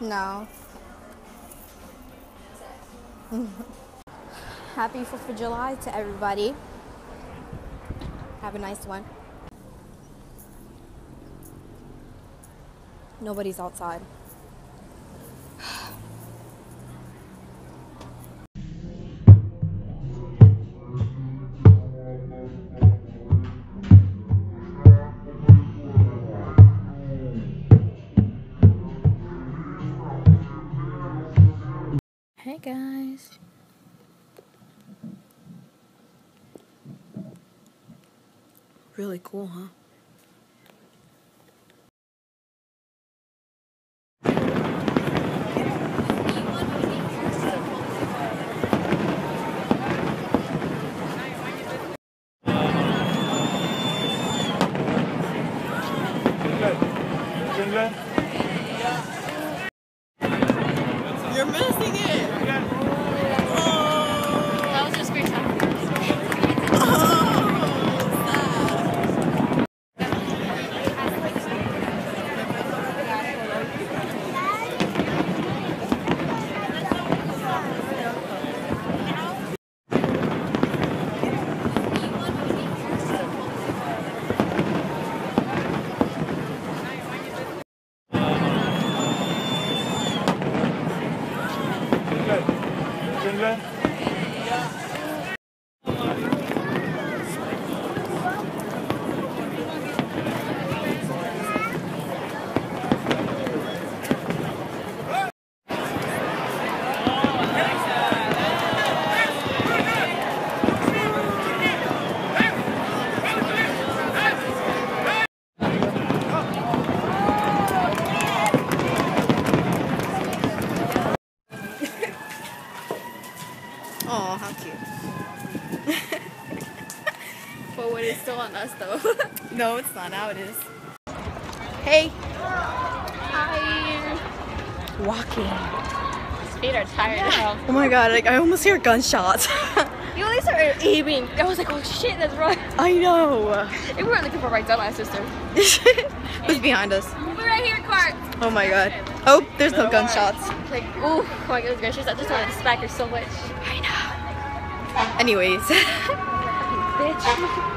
No. Happy 4th of July to everybody. Have a nice one. Nobody's outside. Hey guys. Really cool, huh? You're missing it! That was just great time. Oh, how cute. But when it's still on us though. No, it's not. Now it is. Hey. Hi. Walking. His feet are tired now. Oh my god, like I almost hear gunshots. You at least started aiming. I was like, oh shit, that's right. I know. And we weren't looking for right dumbass sister. Who's behind us? We're right here, Cart. Oh my god. Oh, there's no gunshots. Like, ooh, oh my goodness gracious, I just wanted to smack her so much. I know. Anyways. Bitch.